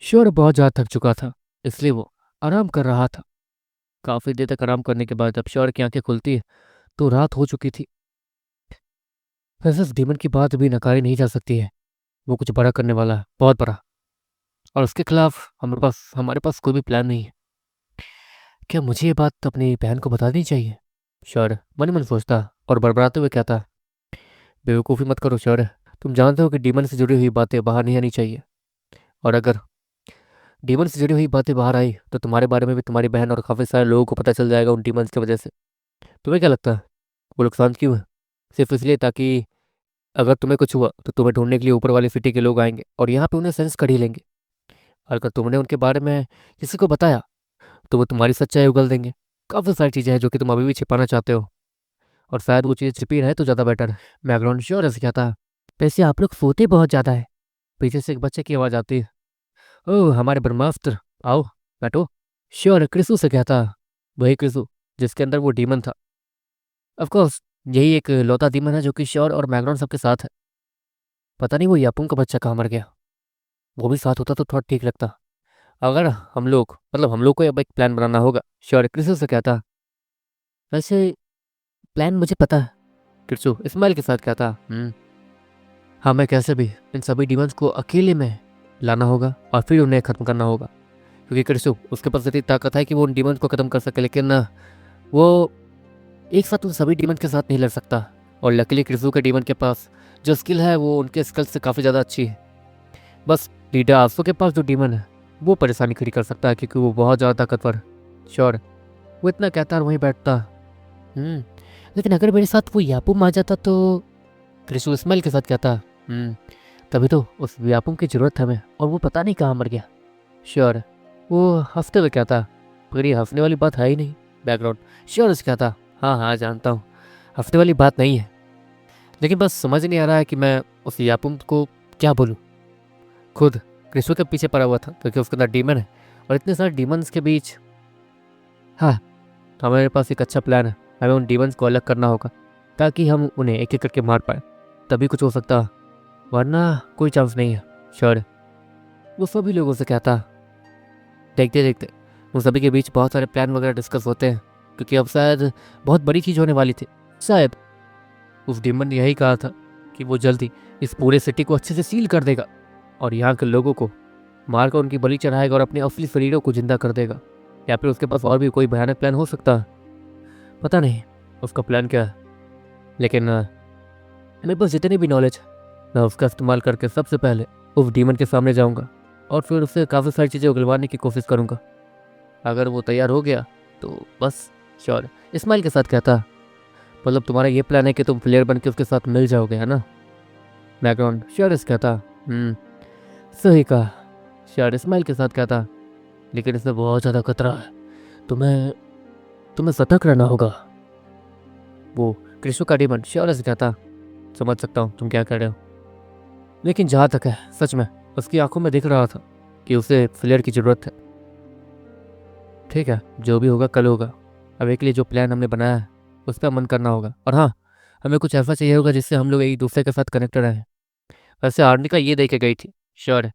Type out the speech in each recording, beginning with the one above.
Sure बहुत ज़्यादा थक चुका था, इसलिए वो आराम कर रहा था। काफ़ी देर तक आराम करने के बाद जब श्योर की आंखें खुलती है तो रात हो चुकी थी। वैसे इस डीमन की बात भी नकारी नहीं जा सकती है। वो कुछ बड़ा करने वाला है, बहुत बड़ा। और उसके खिलाफ हमारे पास कोई भी प्लान नहीं है। क्या मुझे ये बात अपनी बहन को बता देनी चाहिए? श्योर मन ही मन सोचता और बड़बड़ाते हुए कहता, बेवकूफ़ी मत करो श्योर। तुम जानते हो कि डीमन से जुड़ी हुई बातें बाहर नहीं आनी चाहिए। और अगर डीमन से जुड़ी हुई बातें बाहर आई तो तुम्हारे बारे में भी तुम्हारी बहन और काफ़ी सारे लोगों को पता चल जाएगा उन डीमंस की वजह से। तुम्हें क्या लगता है वो लोग शांत क्यों है? सिर्फ इसलिए ताकि अगर तुम्हें कुछ हुआ तो तुम्हें ढूंढने के लिए ऊपर वाली सिटी के लोग आएंगे और यहाँ पे उन्हें सेंस कर ही लेंगे। और अगर तुमने उनके बारे में किसी को बताया तो वो तुम्हारी सच्चाई उगल देंगे। काफ़ी सारी चीज़ें हैं जो कि तुम अभी भी छिपाना चाहते हो, और शायद वो चीज़ छिपी रहे तो ज़्यादा बेटर है। बैकग्राउंड श्योर ऐसे क्या था। वैसे आप लोग सोते बहुत ज़्यादा है। पीछे से एक बच्चे की आवाज़ आती है, ओह हमारे ब्रह्मास्त्र, आओ बैठो। श्योर क्रिसू से कहता, वही क्रिसू जिसके अंदर वो डीमन था। ऑफ कोर्स यही एक लौता डीमन है जो कि श्योर और बैकग्राउंड सबके साथ है। पता नहीं वो यापुंग का बच्चा कहाँ मर गया। वो भी साथ होता तो थोड़ा ठीक लगता। अगर हम लोग को अब एक प्लान बनाना होगा। श्योर क्रिसू से कहता, वैसे प्लान मुझे पता है। किरचू इस्माइल के साथ कहता, हमें कैसे भी इन सभी डीमंस को अकेले में लाना होगा और फिर उन्हें खत्म करना होगा। क्योंकि किरचू उसके पास इतनी ताकत है कि वो उन डीमंस को खत्म कर सके, लेकिन वो एक साथ उन सभी डीमंस के साथ नहीं लड़ सकता। और लकीली किरचू के डीमन के पास जो स्किल है वो उनके स्किल से काफ़ी ज़्यादा अच्छी है। बस लीडर आंसू के पास जो डीमन है वो परेशानी खड़ी कर सकता है, क्योंकि वो बहुत ज़्यादा ताकतवर है। श्योर वो इतना कहता और वहीं बैठता। लेकिन अगर मेरे साथ वो यापूम आ जाता तो? क्रिशु इस्माइल के साथ कहता, तभी तो उस यापूम की जरूरत है हमें, और वो पता नहीं कहाँ मर गया। श्योर वो हंसते हुए कहता, पर ये हंसने वाली बात है ही नहीं। बैकग्राउंड श्योर उससे कहता, हाँ हाँ जानता हूँ, हंसने वाली बात नहीं है, लेकिन बस समझ नहीं आ रहा है कि मैं उस यापूम को क्या बोलूँ। खुद क्रिशु के पीछे पड़ा हुआ था क्योंकि उसके अंदर डीमन है, और इतने सारे डीमंस के बीच हाँ हमारे पास एक अच्छा प्लान है। हमें उन डीमंस को अलग करना होगा ताकि हम उन्हें एक एक करके मार पाए, तभी कुछ हो सकता, वरना कोई चांस नहीं है। श्योर वो सभी लोगों से कहता। देखते देखते उन सभी के बीच बहुत सारे प्लान वगैरह डिस्कस होते हैं, क्योंकि अब शायद बहुत बड़ी चीज़ होने वाली थी। शायद उस डीमन ने यही कहा था कि वो जल्दी इस पूरे सिटी को अच्छे से सील कर देगा और यहाँ के लोगों को मारकर उनकी बलि चढ़ाएगा और अपने असली शरीरों को जिंदा कर देगा। या फिर उसके पास और भी कोई भयानक प्लान हो सकता है, पता नहीं उसका प्लान क्या है। लेकिन मेरे पास जितनी भी नॉलेज है मैं उसका इस्तेमाल करके सबसे पहले उस डीमन के सामने जाऊंगा और फिर उससे काफ़ी सारी चीज़ें उगलवाने की कोशिश करूंगा। अगर वो तैयार हो गया तो बस। श्योर इस्माइल के साथ कहता, मतलब तुम्हारा ये प्लान है कि तुम प्लेयर बन के उसके साथ मिल जाओगे, है ना? बैकग्राउंड श्योर कहता, सही कहा। श्योर इस्माइल के साथ कहता, लेकिन इसमें बहुत ज़्यादा खतरा है, तुम्हें तुम्हें सतर्क रहना होगा। वो कृष्ण का डीमन श्योर कहता, समझ सकता हूँ तुम क्या कह रहे हो, लेकिन जहाँ तक है सच में उसकी आंखों में दिख रहा था कि उसे फ्लेयर की ज़रूरत है। ठीक है जो भी होगा कल होगा। अब एक लिए जो प्लान हमने बनाया है उस पर अमल करना होगा, और हाँ हमें कुछ ऐसा चाहिए होगा जिससे हम लोग एक दूसरे के साथ कनेक्टेड रहें। वैसे आर्निका ये देखे गई थी। श्योर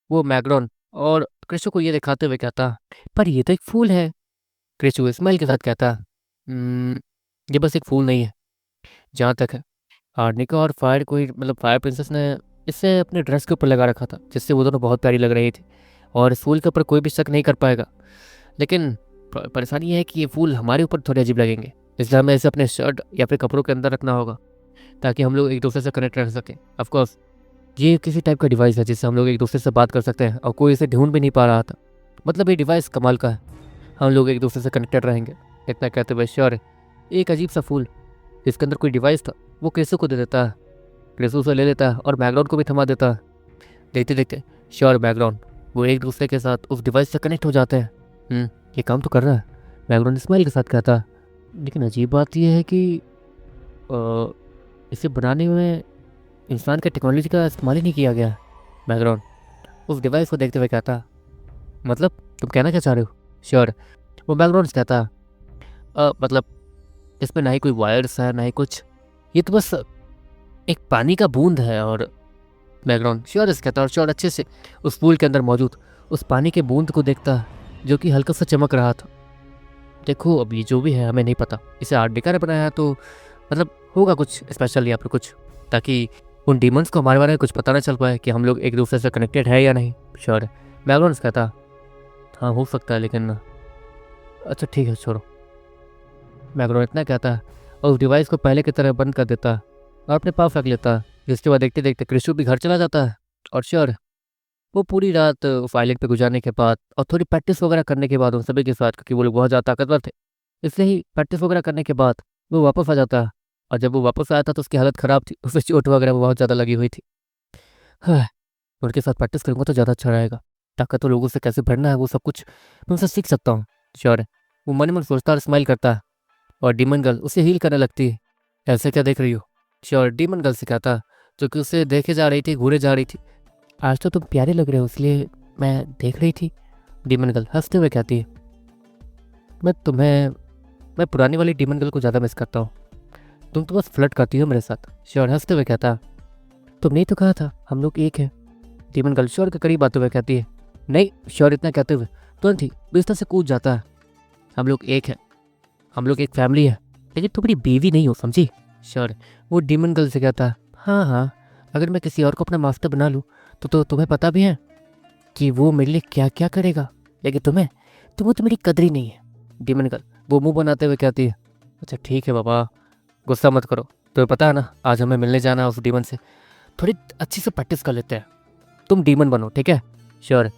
वो मैग्रॉन और कृष्ण को ये दिखाते हुए कहता, पर ये तो एक फूल है। कृष्ण इस्माइल के साथ कहता, ये बस एक फूल नहीं है। जहाँ तक है आर्निका और फायर कोई मतलब फायर प्रिंसेस ने इसे अपने ड्रेस के ऊपर लगा रखा था, जिससे वो दोनों बहुत प्यारी लग रही थी और इस फूल के ऊपर कोई भी शक नहीं कर पाएगा। लेकिन परेशानी ये है कि ये फूल हमारे ऊपर थोड़े अजीब लगेंगे, इसलिए हमें इसे अपने शर्ट या फिर कपड़ों के अंदर रखना होगा ताकि हम लोग एक दूसरे से कनेक्ट रह सकें। ऑफकोर्स ये किसी टाइप का डिवाइस है जिससे हम लोग एक दूसरे से बात कर सकते हैं और कोई इसे ढूंढ भी नहीं पा रहा था। मतलब ये डिवाइस कमाल का है, हम लोग एक दूसरे से कनेक्टेड रहेंगे। इतना कहते हुए श्योर एक अजीब सा फूल जिसके अंदर कोई डिवाइस था वो क्रिसू को दे देता है। क्रिसू उसे ले लेता है और बैकग्राउंड को भी थमा देता है। देखते देखते श्योर बैकग्राउंड वो एक दूसरे के साथ उस डिवाइस से कनेक्ट हो जाते हैं। ये काम तो कर रहा है, बैकग्राउंड स्माइल के साथ कहता है। लेकिन अजीब बात यह है कि इसे बनाने में इंसान के टेक्नोलॉजी का इस्तेमाल ही नहीं किया गया। बैकग्राउंड उस डिवाइस को देखते हुए कहता, मतलब तुम कहना क्या चाह रहे हो? श्योर वो बैकग्राउंड से कहता, मतलब इसमें ना ही कोई वायर्स है ना ही कुछ, ये तो बस एक पानी का बूंद है। और बैकग्राउंड श्योर कहता है और श्योर अच्छे से उस फूल के अंदर मौजूद उस पानी के बूंद को देखता जो कि हल्का सा चमक रहा था। देखो अब ये जो भी है हमें नहीं पता, इसे आर्ट डेका ने बनाया है तो मतलब होगा कुछ स्पेशल या फिर कुछ, ताकि उन डीमंस को हमारे बारे में कुछ पता ना चल पाए कि हम लोग एक दूसरे से कनेक्टेड है या नहीं। श्योर मैगलोनस कहता हाँ हो सकता है, लेकिन अच्छा ठीक है छोड़ो। मैगलोन इतना कहता और उस डिवाइस को पहले की तरह बंद कर देता और अपने पास रख लेता, जिसके बाद देखते देखते क्रिस्टो भी घर चला जाता है। और श्योर वो पूरी रात उस आइलैंड पे गुजारने के बाद और थोड़ी प्रैक्टिस वगैरह करने के बाद उन सभी के साथ, क्योंकि वो लोग बहुत ज़्यादा ताकतवर थे, इसलिए ही प्रैक्टिस वगैरह करने के बाद वो वापस आ जाता है। और जब वो वापस आया था तो उसकी हालत ख़राब थी, उसे चोट वगैरह बहुत ज़्यादा लगी हुई थी। हाँ, उनके साथ प्रैक्टिस करूँगा तो ज़्यादा अच्छा रहेगा, ताकतवर लोगों से कैसे भरना है वो सब कुछ मैं उनसे सीख सकता हूँ। श्योर है वो मन ही मन सोचता और स्माइल करता है और डीमन गर्ल उसे हील करने लगती है। ऐसे क्या देख रही हो? श्योर डीमन गर्ल से कहता, जो कि उसे देखे जा रही थी, घूरे जा रही थी। आज तो तुम प्यारे लग रहे हो इसलिए मैं देख रही थी। डीमन गर्ल हंसते हुए कहती है, मैं पुरानी वाली डीमन गर्ल को ज़्यादा मिस करता हूँ, तुम तो बस फ्लर्ट करती हो मेरे साथ। श्योर हंसते हुए कहता, तुमने ही तो कहा था हम लोग एक हैं। डीमन गर्ल श्योर के करीब आते हुए कहती है, नहीं। श्योर इतना कहते हुए तुरंत ही बिस्तर से कूद जाता है। हम लोग एक हैं, हम लोग एक फैमिली है, लेकिन तुम मेरी बीवी नहीं हो, समझी? श्योर वो डीमन गर्ल से कहता है, हाँ हाँ, अगर मैं किसी और को अपना मास्टर बना लूँ तो तुम्हें पता भी है कि वो मेरे लिए क्या क्या करेगा, लेकिन तुम्हें वो तो मेरी कदर ही नहीं है। डीमन गर्ल वो मुंह बनाते हुए कहती है, अच्छा ठीक है बाबा, गुस्सा मत करो, तुम्हें पता है ना आज हमें मिलने जाना है उस डीमन से, थोड़ी अच्छी से प्रैक्टिस कर लेते हैं, तुम डीमन बनो ठीक है? श्योर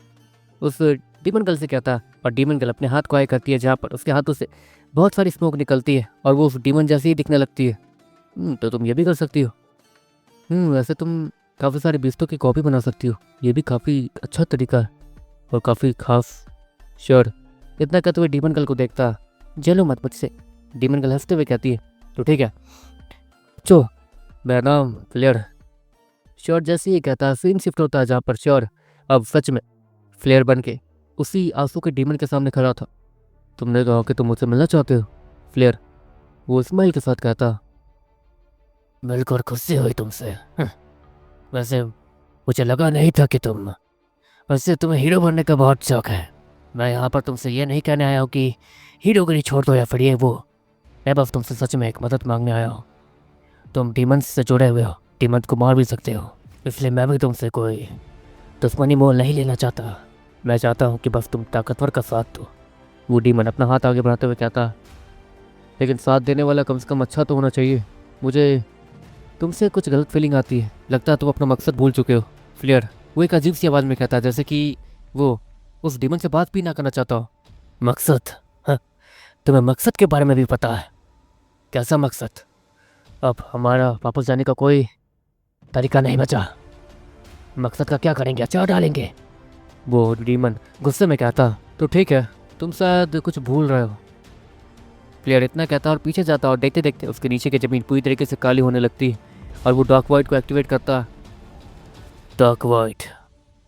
उस डीमन गर्ल से कहता और डीमन गर्ल अपने हाथ को आए करती है जहाँ पर उसके हाथों से बहुत सारी स्मोक निकलती है और वो उस डीमन जैसी ही दिखने लगती है। तो तुम ये भी कर सकती हो। वैसे तुम काफ़ी सारे बीस्तों की कॉपी बना सकती हो, ये भी काफ़ी अच्छा तरीका है और काफ़ी खास। श्योर इतना कहते हुए डीमन गर्ल को देखता, जलो मत मुझसे। डीमन गर्ल हंसते हुए कहती है, तो ठीक है चो, मेरा नाम फ्लेयर। श्योर जैसे ही कहता है सीन शिफ्ट होता है जहाँ पर श्योर अब सच में फ्लेयर बन के उसी आंसू के डीमन के सामने खड़ा था। तुमने कहा कि तुम मुझसे मिलना चाहते हो फ्लेयर, वो स्माइल के साथ कहता, मिलकर खुशी हुई तुमसे। वैसे मुझे लगा नहीं था कि वैसे तुम्हें हीरो बनने का बहुत शौक है। मैं यहाँ पर तुमसे ये नहीं कहने आया हूँ कि हीरोगिरी छोड़ दो या फिर ये वो, मैं बस तुमसे सच में एक मदद मांगने आया हूँ। तुम डीमंस से जुड़े हुए हो, डीमंस को मार भी सकते हो, इसलिए मैं भी तुमसे कोई दुश्मनी मोल नहीं लेना चाहता। मैं चाहता हूँ कि बस तुम ताकतवर का साथ दो। वो डीमन अपना हाथ आगे बढ़ाते हुए कहता, लेकिन साथ देने वाला कम से कम अच्छा तो होना चाहिए। मुझे तुमसे कुछ गलत फीलिंग आती है, लगता है तुम अपना मकसद भूल चुके हो। फ्लेयर वो एक अजीब सी आवाज़ में कहता है, जैसे कि वो उस डीमन से बात भी ना करना चाहता हो। मकसद? हाँ, तुम्हें मकसद के बारे में भी पता है? कैसा मकसद? अब हमारा वापस जाने का कोई तरीका नहीं बचा। मकसद का क्या करेंगे, अचार डालेंगे? वो डीमन गुस्से में कहता, तो ठीक है, तुम शायद कुछ भूल रहे हो। प्लेयर इतना कहता और पीछे जाता और देखते देखते उसके नीचे की ज़मीन पूरी तरीके से काली होने लगती है और वो डार्क वाइट को एक्टिवेट करता। डार्क वाइट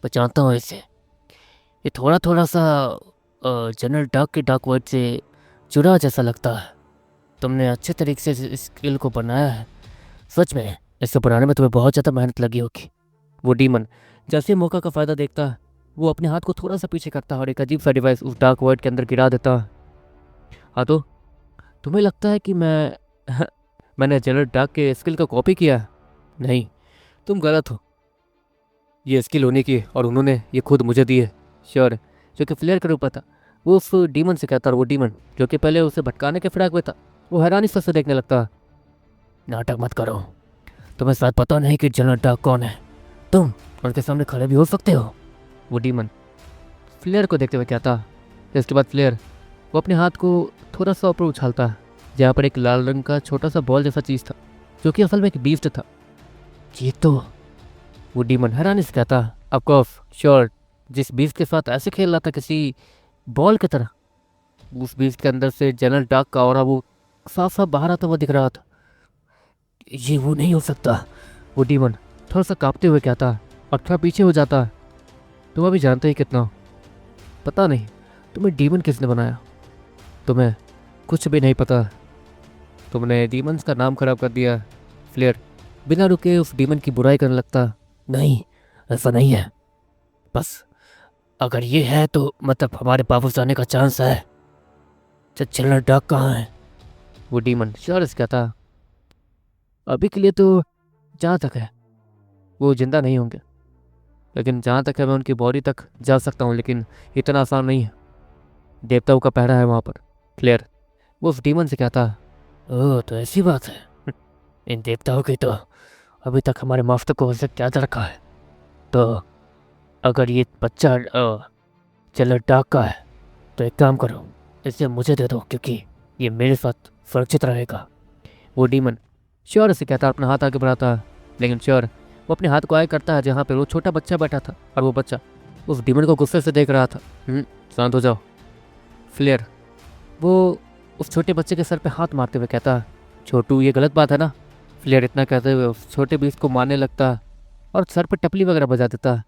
पहचानता हूँ इसे, ये थोड़ा थोड़ा सा जनरल डार्क के डार्क वाइट से जुड़ा जैसा लगता है। तुमने अच्छे तरीके से इस स्किल को बनाया है, सच में इसे बनाने में तुम्हें बहुत ज़्यादा मेहनत लगी होगी। वो डीमन जैसे मौका का फ़ायदा देखता है वो अपने हाथ को थोड़ा सा पीछे करता है और एक अजीब सा डिवाइस उस डार्क वाइट के अंदर गिरा देता है। हाँ तो तुम्हें लगता है कि मैंने जनरल डार्क के स्किल का कॉपी किया? नहीं, तुम गलत हो। ये स्किल उन्हीं की और उन्होंने ये खुद मुझे दी है। श्योर जो कि फ्लेयर का रूप था वो उस डीमन से कहता, और वो डीमन जो कि पहले उसे भटकाने के फिराक में था वो हैरानी से देखने लगता। नाटक मत करो, तुम्हें शायद पता नहीं कि जनरल डार्क कौन है, तुम उनके सामने खड़े भी हो सकते हो। वो डीमन फ्लेयर को देखते हुए कहता। इसके बाद फ्लेयर वो अपने हाथ को थोड़ा सा ऊपर उछालता है जहाँ पर एक लाल रंग का छोटा सा बॉल जैसा चीज़ था जो कि असल में एक बीस्ट था। ये तो वो डीमन हैरानी से कहता, ऑफकोर्स श्योर, जिस बीस्ट के साथ ऐसे खेल रहा था किसी बॉल की तरह, उस बीस्ट के अंदर से जनरल डार्क का ऑरा वो साफ साफ बाहर आता हुआ दिख रहा था। ये वो नहीं हो सकता। वो डीमन थोड़ा सा कांपते हुए कहता और थोड़ा पीछे हो जाता। तुम अभी जानते ही कितना, पता नहीं तुम्हें डीमन किसने बनाया, तुम्हें कुछ भी नहीं पता, तुमने डीमंस का नाम खराब कर दिया। फ्लेयर बिना रुके उस डीमन की बुराई करने लगता। नहीं, ऐसा नहीं है, बस अगर ये है तो मतलब हमारे वापस आने का चांस है। जनरल डाक कहाँ है? वो डीमन श्योर क्या था? अभी के लिए तो जहाँ तक है वो जिंदा नहीं होंगे, लेकिन जहाँ तक है मैं उनकी बॉडी तक जा सकता हूँ, लेकिन इतना आसान नहीं है। देवताओं का पहरा है वहाँ पर। क्लियर। वो उस डीमन से क्या था? ओह तो ऐसी बात है। इन देवताओं की तो अभी तक हमारे माफ्त को उसे याद रखा है। तो अगर ये बच्चा जनरल डाक का है तो एक काम करो, इसे मुझे दे दो क्योंकि ये मेरे साथ सुरक्षित रहेगा। वो डीमन श्योर से कहता, अपना हाथ आगे बढ़ाता है, लेकिन श्योर वो अपने हाथ को आगे करता है जहाँ पे वो छोटा बच्चा बैठा था, और वो बच्चा उस डीमन को गुस्से से देख रहा था। शांत हो जाओ। फ्लेयर वो उस छोटे बच्चे के सर पे हाथ मारते हुए कहता, छोटू ये गलत बात है ना। फ्लेयर इतना कहते हुए उस छोटे बीस को मारने लगता और सर पे टपली वगैरह बजा देता।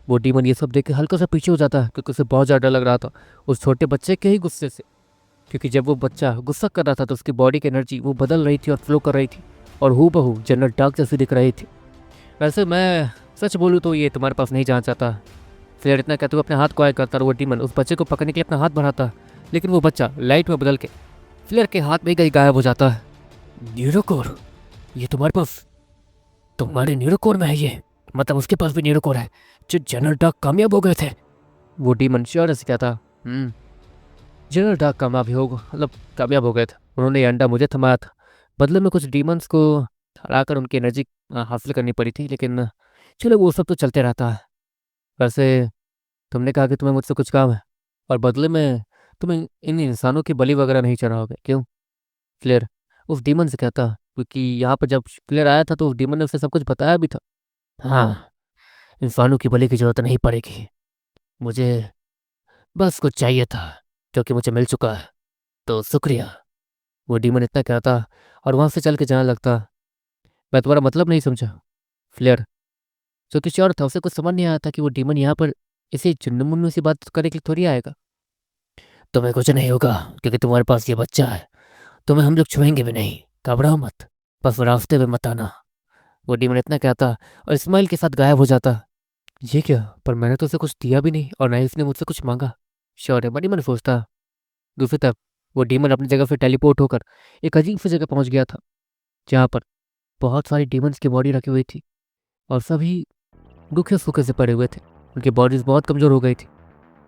वो डीमन ये सब देख के हल्का सा पीछे हो जाता है क्योंकि उसे बहुत ज़्यादा डर लग रहा था उस छोटे बच्चे के ही गुस्से से, क्योंकि जब वो बच्चा गुस्सा कर रहा था तो उसकी बॉडी की एनर्जी वो बदल रही थी और फ्लो कर रही थी और हूबहू जनरल डाक जैसी दिख रही थी। वैसे मैं सच बोलूँ तो ये तुम्हारे पास नहीं जाना चाहता। फ्लेयर इतना कहते हुए अपने हाथ को आगे करता और वो डीमन उस बच्चे को पकड़ने के लिए अपना हाथ बढ़ाता, लेकिन वो बच्चा लाइट में बदल के फ्लेयर के हाथ में गई गायब हो जाता है। न्यूरोकोर, ये तुम्हारे न्यूरोकोर में है ये, मतलब उसके पास भी न्यूरोकोर है जो जनरल डाक कामयाब हो गए थे। वो डीमन श्योर से क्या था? जनरल डाक कामयाब हो गए थे। उन्होंने ये अंडा मुझे थमाया था, बदले में कुछ डीमंस को हराकर उनकी एनर्जी हासिल करनी पड़ी थी, लेकिन चलो वो सब तो चलते रहता है। वैसे तुमने कहा कि तुम्हें मुझसे कुछ काम है और बदले में तुम इन इंसानों की बलि वगैरह नहीं चढ़ाओगे, क्यों? क्लियर उस डीमन से कहता, क्योंकि यहाँ पर जब क्लियर आया था तो उस डीमन ने उसे सब कुछ बताया भी था। हाँ, इंसानों की बलि की जरूरत नहीं पड़ेगी, मुझे बस कुछ चाहिए था जो कि मुझे मिल चुका है, तो शुक्रिया। वो डीमन इतना कहता और वहाँ से चल के जाने लगता। मैं तुम्हारा मतलब नहीं समझा। फ्लेयर जो कि श्योर था, उसे कुछ समझ नहीं आया था कि वो डीमन यहाँ पर इसे चुन्नू मुन्नू सी बात करने के लिए थोड़ी आएगा। तुम्हें कुछ नहीं होगा क्योंकि तुम्हारे पास ये बच्चा है, तुम्हें हम लोग छुएंगे भी नहीं, घबराओ मत, बस रास्ते में मत आना। वो डीमन इतना कहता और स्माइल के साथ गायब हो जाता। ये क्या? पर मैंने तो उसे कुछ दिया भी नहीं और ना ही उसने मुझसे कुछ मांगा। श्योर है, बड़ी मन सोचता। दूसरी तरफ वो डीमन अपनी जगह से टेलीपोर्ट होकर एक अजीब सी जगह पहुंच गया था जहाँ पर बहुत सारी डीमंस की बॉडी रखी हुई थी और सभी रूखे सूखे से पड़े हुए थे। उनकी बॉडीज बहुत कमज़ोर हो गई थी,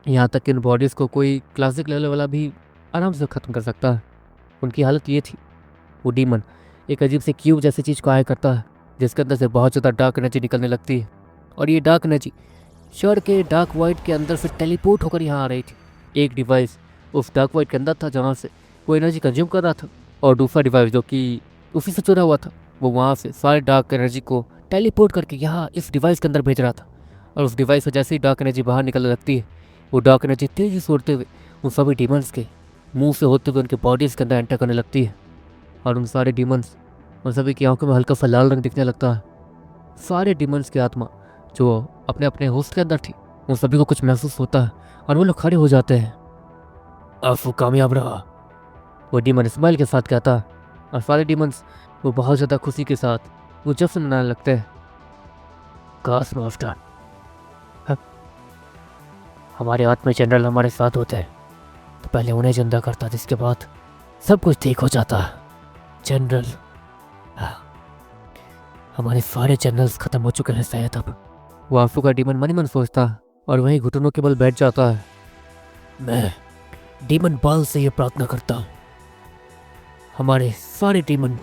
यहाँ तक कि इन बॉडीज़ को कोई क्लासिक लेवल वाला भी आराम से ख़त्म कर सकता है। उनकी हालत ये थी। वो डीमन एक अजीब से क्यूब जैसी चीज़ को आया करता है जिसके अंदर से बहुत ज़्यादा डार्क एनर्जी निकलने लगती है, और ये डार्क एनर्जी श्योर के डार्क वाइट के अंदर से टेलीपोर्ट होकर यहाँ आ रही थी। एक डिवाइस उस डार्क वाइट के अंदर था जहाँ से वो एनर्जी कंज्यूम कर रहा था, और दूसरा डिवाइस जो कि उसी से जुड़ा हुआ था वो वहाँ से सारे डार्क एनर्जी को टेलीपोर्ट करके यहाँ इस डिवाइस के अंदर भेज रहा था। और उस डिवाइस से जैसे ही डार्क एनर्जी बाहर निकलने लगती है, वो डार्क एनर्जी तेज़ी से उड़ते हुए उन सभी डीमंस के मुंह से होते हुए उनके बॉडीज़ के अंदर एंटर करने लगती है, और उन सारे डीमंस उन सभी की आंखों में हल्का सा लाल रंग दिखने लगता है। सारे डीमंस की आत्मा जो अपने अपने होस्ट के अंदर थी उन सभी को कुछ महसूस होता है और वो लोग खड़े हो जाते हैं। आफू कामयाब रहा, वो डीमन स्माइल के साथ कहता, और सारे डीमंस वो बहुत ज़्यादा खुशी के साथ वो जश्न मनाने लगते हैं। काश मास्टर, हमारे आत्मा जनरल हमारे साथ होते हैं तो पहले उन्हें जिंदा करता, जिसके बाद सब कुछ ठीक हो जाता। जनरल, हमारे सारे जनरल्स खत्म हो चुके हैं शायद अब। वो आंसू का डीमन मन ही मन सोचता और वहीं घुटनों के बल बैठ जाता है। मैं डीमन बाल से ये प्रार्थना करता हूँ, हमारे सारे डीमन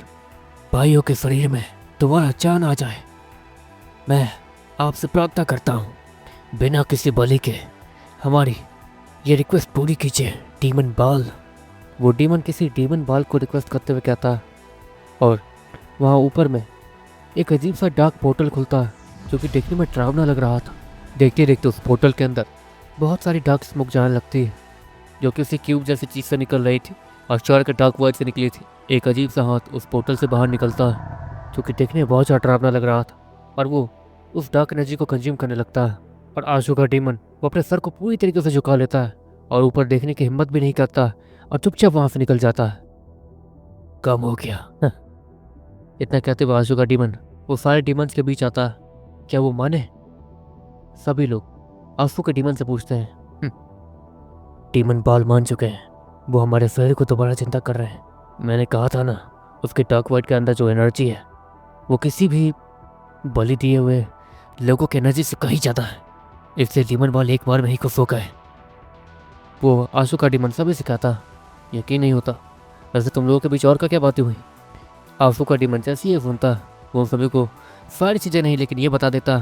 भाइयों के शरीर में दोबारा जान आ जाए। मैं आपसे प्रार्थना करता हूँ, बिना किसी बलि के हमारी ये रिक्वेस्ट पूरी कीजिए डीमन बाल। वो डीमन किसी डीमन बाल को रिक्वेस्ट करते हुए कहता, और वहाँ ऊपर में एक अजीब सा डार्क पोर्टल खुलता है जो कि देखने में डरावना लग रहा था। देखते देखते उस पोर्टल के अंदर बहुत सारी डार्क स्मोक जाने लगती है जो कि उसी क्यूब जैसी चीज़ से निकल रही थी और चार के डार्क वाइट से निकली थी। एक अजीब सा हाथ उस पोर्टल से बाहर निकलता है जो कि देखने में बहुत ज़्यादा डरावना लग रहा था, और वो उस डार्क एनर्जी को कंज्यूम करने लगता है। और आंसू का डीमन वो अपने सर को पूरी तरीके से झुका लेता है और ऊपर देखने की हिम्मत भी नहीं करता और चुपचाप वहाँ से निकल जाता है। कम हो गया। इतना कहते हुए आंसू का डीमन वो सारे डीमंस के बीच आता है। क्या वो माने? सभी लोग आंसू के डीमन से पूछते हैं। डीमन बाल मान चुके हैं, वो हमारे शहर को दोबारा चिंता कर रहे हैं। मैंने कहा था ना, उसके डार्क वाइट के अंदर जो एनर्जी है वो किसी भी बलि दिए हुए लोगों की एनर्जी से कहीं ज़्यादा है, इसलिए डीमन बॉल एक बार में ही खुश हो गए। वो आंसू का डीमन सभी सिखाता, यकीन नहीं होता। वैसे तुम लोगों के बीच और क्या बातें हुई? आंसू का डीमन जैसे ही सुनता, वो सभी को सारी चीज़ें नहीं लेकिन ये बता देता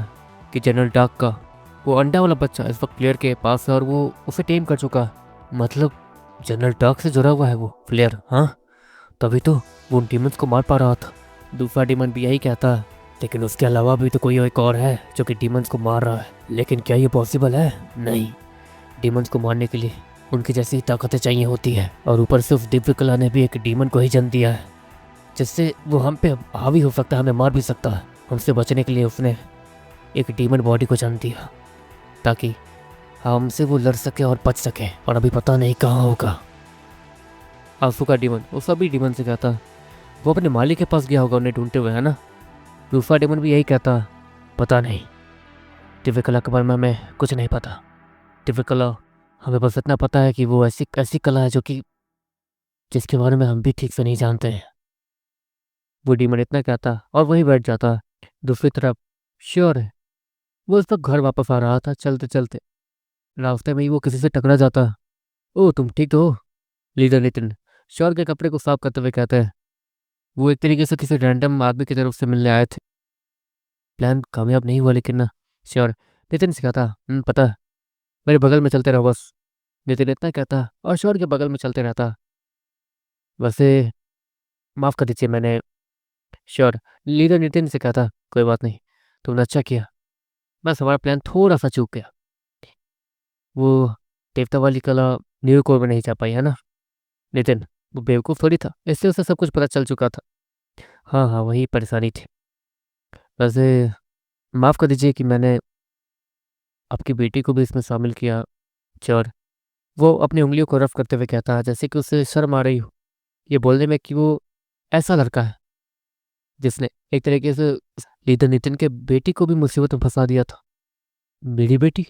कि जनरल डार्क का वो अंडा वाला बच्चा इस वक्त फ्लेयर के पास है और वो उसे टेम कर चुका। मतलब जनरल डार्क से जुड़ा हुआ है वो फ्लेयर। हाँ, तभी तो वो उन डीमंस को मार पा रहा था। दूसरा डीमन भी यही कहता, लेकिन उसके अलावा भी तो कोई एक और है जो कि डीमंस को मार रहा है। लेकिन क्या ये पॉसिबल है? नहीं, डीमंस को मारने के लिए उनकी जैसी ही ताकतें चाहिए होती है, और ऊपर से उस दिव्य कला ने भी एक डीमन को ही जन्म दिया है, जिससे वो हम पे हावी हो सकता है, हमें मार भी सकता है। हमसे बचने के लिए उसने एक डीमन बॉडी को जन्म दिया ताकि हमसे वो लड़ सके और बच सके, और अभी पता नहीं कहाँ होगा। आंसू का डीमन वो सभी डीमन से कहता वो अपने मालिक के पास गया होगा उन्हें ढूंढते हुए, है ना। दूसरा डीमन भी यही कहता, पता नहीं, दिव्य कला के बारे में हमें कुछ नहीं पता। दिव्य कला, हमें बस इतना पता है कि वो ऐसी ऐसी कला है जो कि जिसके बारे में हम भी ठीक से नहीं जानते हैं। वो डीमन इतना कहता और वहीं बैठ जाता। दूसरी तरफ श्योर है, वो उस वक्त घर वापस आ रहा था चलते चलते। रास्ते में ही वो किसी से टकरा जाता। ओ तुम ठीक तो हो? लीडर नितिन श्योर के कपड़े को साफ करते हुए कहते हैं। वो एक तरीके से किसी रैंडम आदमी की तरफ से मिलने आए थे। प्लान कामयाब नहीं हुआ लेकिन ना। श्योर नितिन से कहता, पता है, मेरे बगल में चलते रहो बस। नितिन इतना कहता और श्योर के बगल में चलते रहता। वैसे माफ़ कर दीजिए, मैंने। श्योर लीडर नितिन से कहता, कोई बात नहीं, तुमने अच्छा किया, बस हमारा प्लान थोड़ा सा चूक गया। वो देवता वाली कला न्यूयॉर्क में नहीं जा पाई, है ना। नितिन वो बेवकूफ़ थोड़ी था, इससे उसे सब कुछ पता चल चुका था। हाँ हाँ, वही परेशानी थी। वैसे माफ़ कर दीजिए कि मैंने आपकी बेटी को भी इसमें शामिल किया। श्योर वो अपनी उंगलियों को रफ करते हुए कहता है जैसे कि उसे शर्म आ रही हो ये बोलने में कि वो ऐसा लड़का है जिसने एक तरीके से लीडर नितिन के बेटी को भी मुसीबत में फंसा दिया था। मेरी बेटी?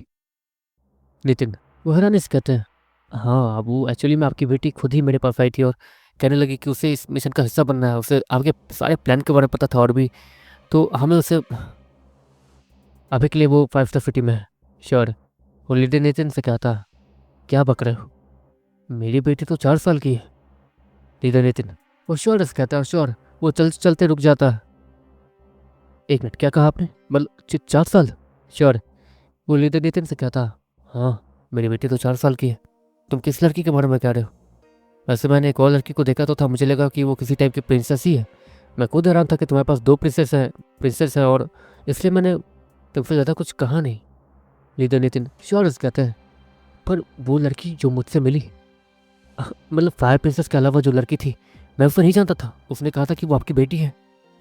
नितिन वो हैरानी से कहते हैं, हाँ, अब वो एक्चुअली में आपकी बेटी खुद ही मेरे पास आई थी और कहने लगी कि उसे इस मिशन का हिस्सा बनना है, उसे आपके सारे प्लान के बारे में पता था, और भी तो हमें उसे अभी के लिए वो 5 स्टार सिटी में है। श्योर वो लीडर नितिन से कहता, क्या बक रहे हो, मेरी बेटी तो 4 साल की है। लीडर नितिन वो श्योर से कहता है, श्योर वो चलते चलते रुक जाता है। एक मिनट, क्या कहा आपने? मतलब 4 साल? श्योर वो लीडर नितिन से कहता, हाँ, मेरी बेटी तो 4 साल की है। तुम किस लड़की के बारे में कह रहे हो? वैसे मैंने एक और लड़की को देखा तो था, मुझे लगा कि वो किसी टाइप की प्रिंसेस ही है। मैं खुद हैरान था कि तुम्हारे पास 2 प्रिंसेस हैं और इसलिए मैंने तुमसे ज़्यादा कुछ कहा नहीं। लीडर नितिन श्योर कहते हैं, पर वो लड़की जो मुझसे मिली, मतलब फायर प्रिंसेस के अलावा जो लड़की थी, मैं उसे नहीं जानता था। उसने कहा था कि वो आपकी बेटी है।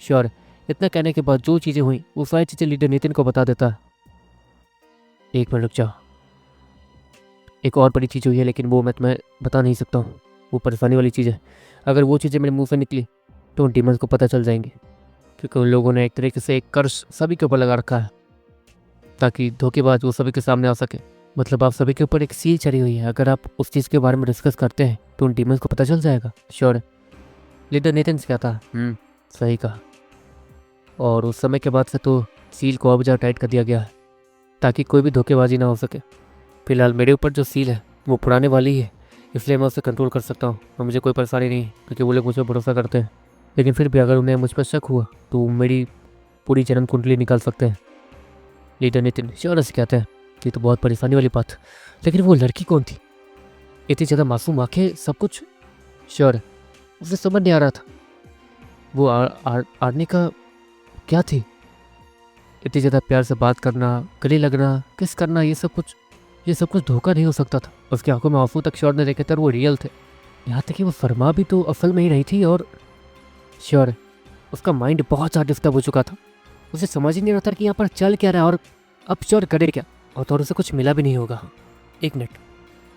श्योर इतना कहने के बाद जो चीज़ें हुई वो सारी चीज़ें लीडर नितिन को बता देता। एक मिनट रुक जाओ, एक और बड़ी चीज़ हुई है लेकिन वो मैं तुम्हें बता नहीं सकता हूँ। वो परेशानी वाली चीज़ है, अगर वो चीज़ें मेरे मुंह से निकली तो उन डीमंस को पता चल जाएंगे, क्योंकि उन लोगों ने एक तरीके से एक कर्ज सभी के ऊपर लगा रखा है ताकि धोखेबाज वो सभी के सामने आ सके। मतलब आप सभी के ऊपर एक सील चढ़ी हुई है, अगर आप उस चीज़ के बारे में डिस्कस करते हैं तो उन डीमंस को पता चल जाएगा। श्योर लीडर नितिन से कहता, सही कहा। और उस समय के बाद से तो सील को अब ज़्यादा टाइट कर दिया गया है ताकि कोई भी धोखेबाजी ना हो सके। फिलहाल मेरे ऊपर जो सील है वो पुराने वाली है, इसलिए मैं उसे कंट्रोल कर सकता हूँ और मुझे कोई परेशानी नहीं, क्योंकि वो लोग मुझ पर भरोसा करते हैं। लेकिन फिर भी अगर उन्हें मुझ पर शक हुआ तो मेरी पूरी जन्म कुंडली निकाल सकते हैं। लीडर नितिन श्योर से कहते हैं, ये तो बहुत परेशानी वाली बात, लेकिन वो लड़की कौन थी? इतनी ज़्यादा मासूम आंखें, सब कुछ। श्योर उसे समझ नहीं आ रहा था वो आर्नी का क्या थी। इतनी ज़्यादा प्यार से बात करना, गले लगना, किस करना, ये सब कुछ धोखा नहीं हो सकता था। उसकी आंखों में आंसू तक श्योर ने देखे थे और वो रियल थे। यहाँ तक कि वो फरमा भी तो असल में ही नहीं थी। और श्योर उसका माइंड बहुत ज़्यादा डिस्टर्ब हो चुका था, उसे समझ ही नहीं रहा था कि यहाँ पर चल क्या रहा है और अब श्योर करे क्या, और तो उसे कुछ मिला भी नहीं होगा। एक मिनट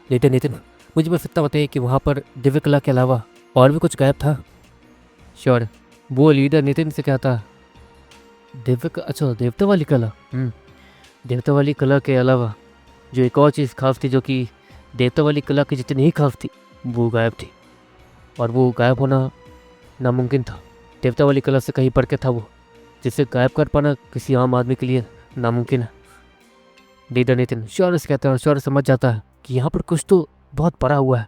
लीडर नितिन, मुझे बस इतना बताइए कि वहाँ पर दिव्य कला के अलावा और भी कुछ गायब था। श्योर वो लीडर नितिन से कहता, अच्छा, देवता वाली कला। देवता वाली कला के अलावा जो एक और चीज़ खास थी, जो कि देवता वाली कला की जितनी ही खास थी, वो गायब थी। और वो गायब होना नामुमकिन था। देवता वाली कला से कहीं बढ़ के था वो, जिसे गायब कर पाना किसी आम आदमी के लिए नामुमकिन है। लीडर नितिन शौर्य से कहता है और शौर्य समझ जाता है कि यहाँ पर कुछ तो बहुत बड़ा हुआ है।